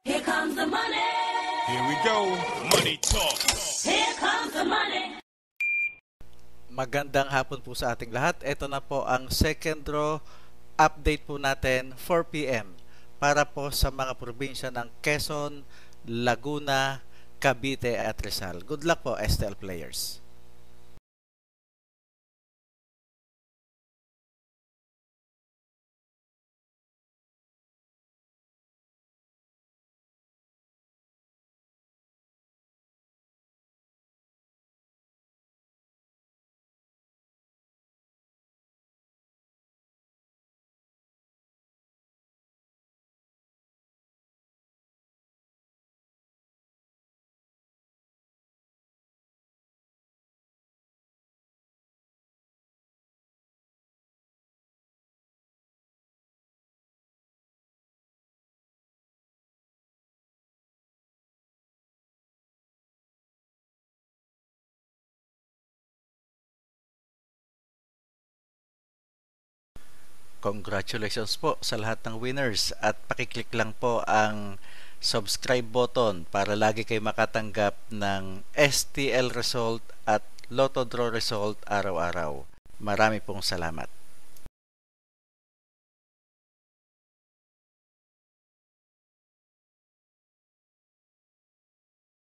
Here comes the money. Here we go. Money talk. Here comes the money. Magandang hapon po sa ating lahat. Ito na po ang second draw update po natin 4 PM para po sa mga probinsya ng Quezon, Laguna, Cavite at Rizal. Good luck po STL players. Congratulations po sa lahat ng winners at pakiclick lang po ang subscribe button para lagi kayo makatanggap ng STL result at Lotto Draw result araw-araw. Marami pong salamat.